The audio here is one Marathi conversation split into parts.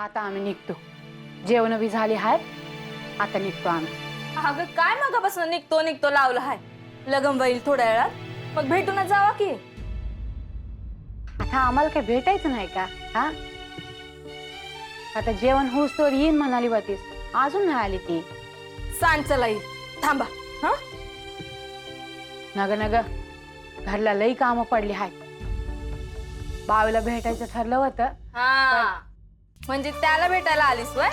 आता आम्ही निघतो. जेवण बी झाली आहेत. आता निघतो आम्ही. अगं काय मगापासून निघतो निघतो लावलं हाय. लगन होईल थोड्या वेळात, मग भेटूनच जावा की. आता आम्हाला काही भेटायचं नाही का? हा, आता जेवण होऊस तर येईन म्हणाली होतीस, अजून नाही आली ती. सांग चला येईल. थांबा. हा नग नग, घरला लई कामं पडली आहेत. बावीला भेटायचं ठरलं होतं. हा म्हणजे त्याला भेटायला आलीस वय?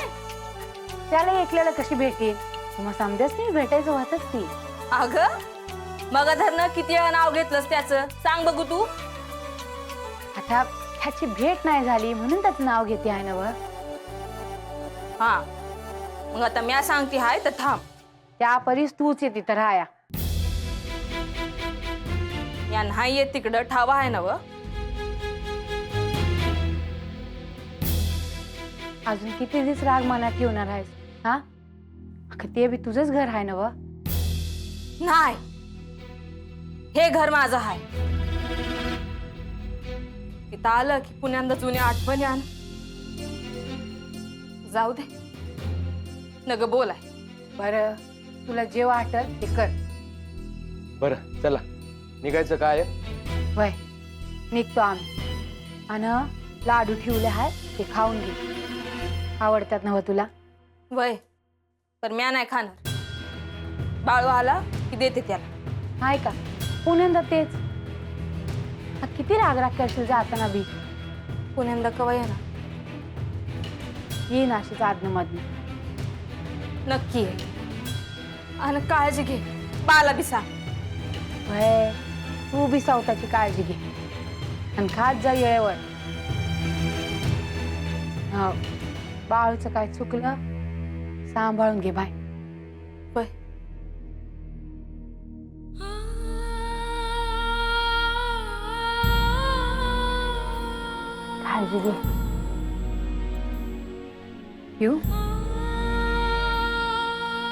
त्याला एकल्याला कशी भेटेल? तुम्हाला समजेच नाही, भेटायचं होतच ती. अगं मग धरणं किती वेळा नाव घेतलंस त्याचं, सांग बघू तू. आता ह्याची भेट नाही झाली म्हणून त्याचं नाव घेते आहे ना व. हा मग आता मी सांगते हाय तर थांब. त्या परीस तूच येते तर राया. या नाही येत तिकडं ठावा आहे ना व. अजून किती दिवस राग मनात ठेवणार आहेस? हा, ते बी तुझंच घर आहे ना व. नाही, हे घर माझं आहे. तिथं आलं की पुण्यांदा जुन्या आठवणी आण. जाऊ दे नग बोलाय. बरं, तुला जे वाटत ते कर. बरं चला, निघायचं काय? वय निघतो आम्ही. आणि लाडू ठेवले आहेत ते खाऊन घे. आवडतात ना व तुला? वय पण म्या नाही खाणार. बाळू आला की देते त्याला. आहे का पुण्यांदा तेच? हा, किती राग करशील जाताना बी. पुण्यांदा कवा येणार? येईन अशीच आदनं मधनं. नक्की आहे. आणि काळजी घे, बाला बी सांग. वय तू बी स्वतःची काळजी घे आणि खात जा वेळेवर. हो, बाळूचं काय चुकलं सांभाळून घे बाय. वय काळजी घे. येऊ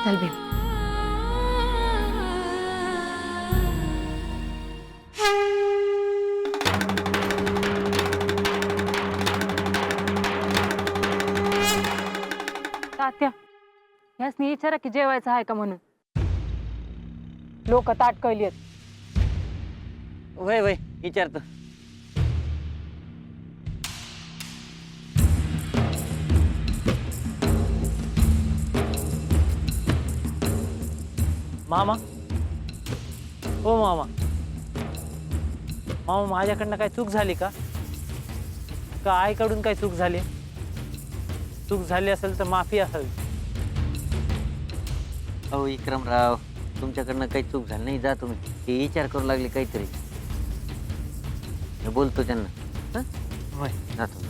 चल बे. तात्या, यासनी विचारा की जेवायचं आहे का म्हणून. लोक ताटकळली आहेत. वय वय विचारतो. मामा, हो मामा. मामा माझ्याकडनं काय चूक झाली का? का आईकडून काय चूक झाली? चूक झाली असेल तर माफी असावी. अहो विक्रमराव, तुमच्याकडनं काही चूक झाली नाही. जा तुम्ही. हे विचार करू लागले काहीतरी. मी बोलतो त्यांना. होय. जातो.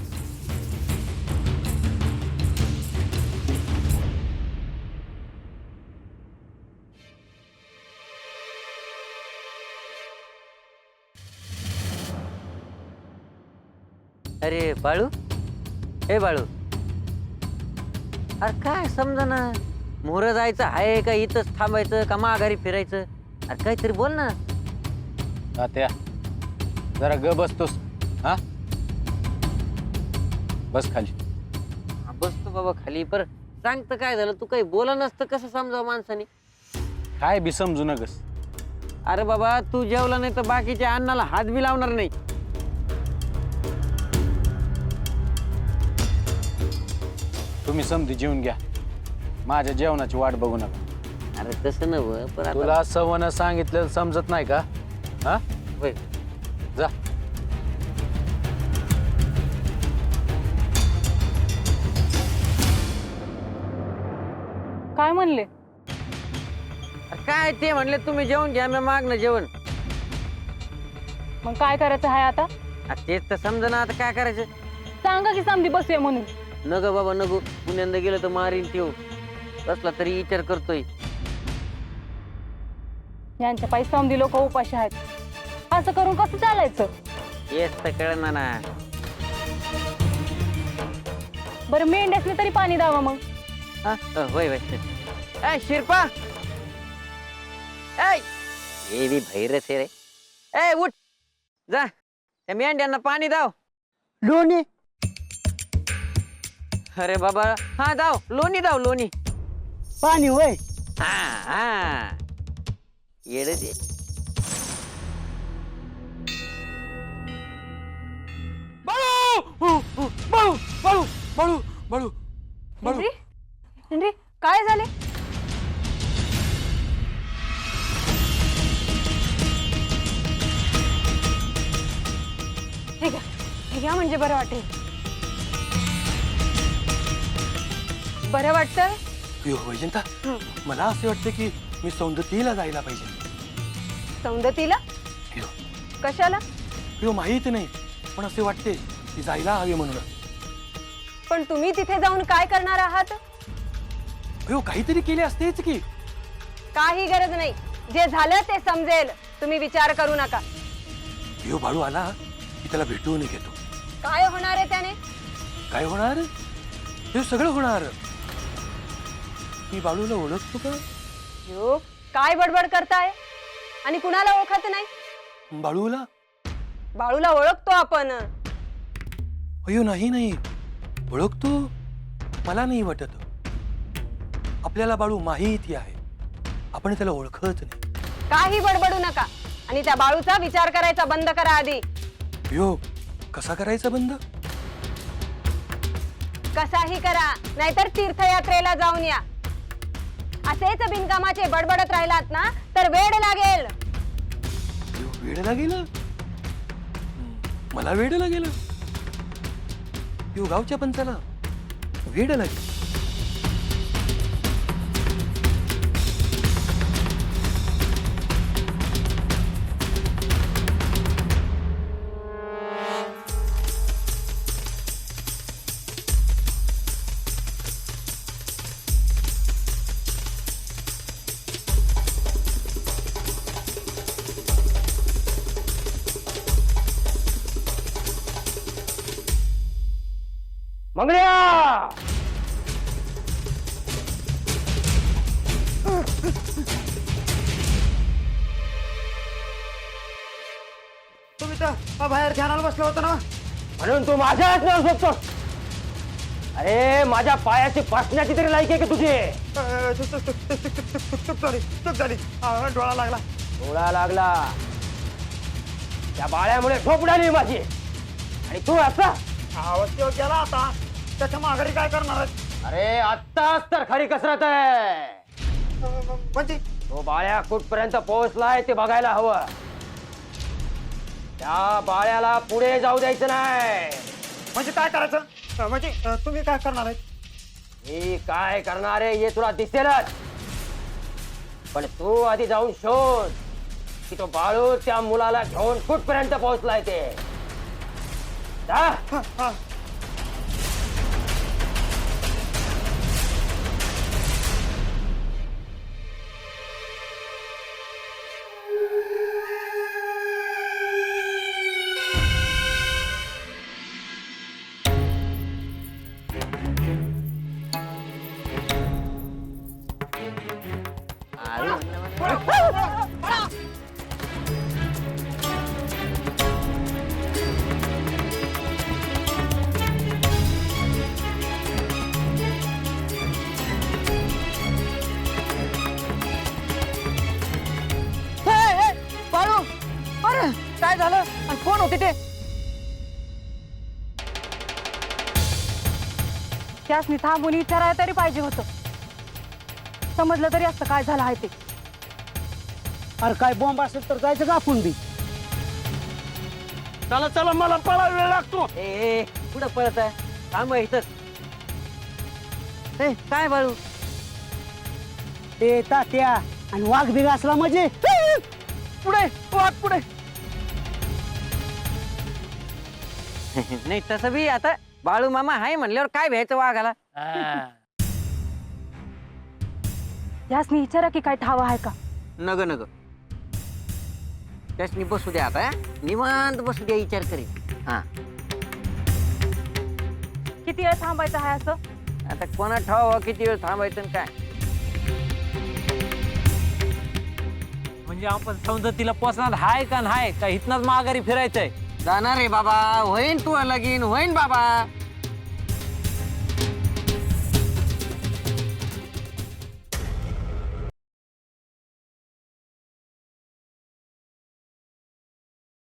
अरे बाळू, हे बाळू, अरे काय समजा ना, मोहरं जायचं आहे का इथंच थांबायचं का माघारी फिरायचं? अरे काहीतरी बोल ना. तात्या जरा ग बसतोस. हा, बस खाली. बसतो बाबा खाली. पर सांगतं काय झालं? तू काही बोला नसतं कसं समजावं माणसाने? काय बी समजू नकस. अरे बाबा, तू जेवला नाही तर बाकीच्या अन्नाला हात बी लावणार नाही. तुम्ही समधी जेवून घ्या. माझ्या जेवणाची वाट बघू नका. अरे तसं नव्ह, पण आता तुला सवनं सांगितलेलं समजत नाही का? हा, होय. जा. काय म्हणले? अरे काय ते म्हणले तुम्ही जेवून घ्या, मी मागणं जेवण. मग काय करायचं आहे आता? अरे तेच तर समजा ना, आता काय करायचं? सांगा की समधी बसूया म्हणून. नको बाबा नको. पुण्यांदा गेलं तर मारीन ठेव. कसला तरी विचार करतोय. यांच्या पायी समधी लोक उपाशी आहेत. असं करून कसं चालायचं? येस तर कळना ना. बरं, मेंढ्यासने तरी पाणी द्यावं मग. हा, होय होय. ए शिरपा, ए हे बी भैरच आहे रे. ए उठ, जा त्या मेंढ्यांना पाणी दाव. लोणी अरे बाबा हा दाव लोणी दाव लोणी. पाणी होय. हा हा येड ते. हेनरी हेनरी काय झाले? हे घ्या हे घ्या म्हणजे बरं वाटेल. बरं वाटतं? यो वैजंता मला असे वाटते की मी सौंदतीला जायला पाहिजे. सौंदतीला? यो कशाला? यो माहित नाही पण असे वाटते की जायला हवे म्हणून. पण तुम्ही तिथे जाऊन काय करणार आहात? यो काहीतरी केले असतेच की. काही गरज नाही. जे झालं ते समजेल. तुम्ही विचार करू नका. यो बाळू आला की त्याला भेटून घेतो. काय होणार आहे त्याने? काय होणार? हे सगळं होणार. मी बाळूला ओळखतो का? यो काय बडबड करताय? आणि कुणाला ओळखत नाही? बाळूला? बाळूला ओळखतो आपण. अयो नाही नाही ओळखतो. मला नाही वाटत. आपल्याला बाळू माहिती आहे. आपण त्याला ओळखत नाही. काही बडबडू नका आणि त्या बाळूचा विचार करायचा बंद करा आधी. यो कसा करायचा बंद? कसाही करा नाहीतर तीर्थयात्रेला जाऊन या. असेच बिनकामाचे बडबडत राहिलात ना तर वेड लागेल. यो वेड लागेल. मला वेड लागेल. यो गावच्या पंचाला वेड लागेल. मंगळ्या तुम्ही तर बाहेर ध्यानाला बसला होता ना म्हणून तू माझ्या हात झोपतो. अरे माझ्या पायाची बसण्याची तरी लायकी आहे का तुझी? चूक झाली डोळा लागला. डोळा लागला त्या बाळ्यामुळे झोप उडाली माझी. आणि तू असा तो गेला आता त्याच्या माघारी काय करणार अरे आत्ताच तर खरी कसरत आहे. म्हणजे तो बाळ्या कुठपर्यंत पोहोचलाय ते बघायला हवं. त्या बाळ्याला पुढे जाऊ द्यायचं नाही. म्हणजे काय करायचं? म्हणजे तुम्ही काय करणार आहे? मी काय करणार आहे हे तुला दिसेलच. पण तू आधी जाऊन शोध की तो बाळू त्या मुलाला घेऊन कुठपर्यंत पोहोचलाय ते. जा. बाळू अरे काय झालं? आणि कोण होते ते? त्यासनी थांबून विचारायला तरी पाहिजे होतं. समजलं तरी असतं काय झालं आहे ते. अरे काय बॉम्ब असेल तर जायचं का आपण बी? चला चला मला पळा वेळ लागतो. ए कुठं पळत आहे? थांब इथंच. ए काय बाळू? ते तात्या आणि वाघ बिघ असला म्हणजे पुढे वाट पुढे. नाही तसं बी आता बाळू मामा आहे म्हणल्यावर काय भ्यायचं वाघाला? यासनी विचारा की काय ठाव आहे का? नग नग त्यासनी बसू द्या आता. निवांत बसू द्या विचार करीत. हा किती वेळ थांबायचं आहे असं? आता कोणा ठाव किती वेळ थांबायचं आणि काय? म्हणजे आपण सौंदतीला पोचणार हाय का नाही का इथनच माघारी फिरायचंय? जाणार रे बाबा. होईन तू लगीन होईन बाबा.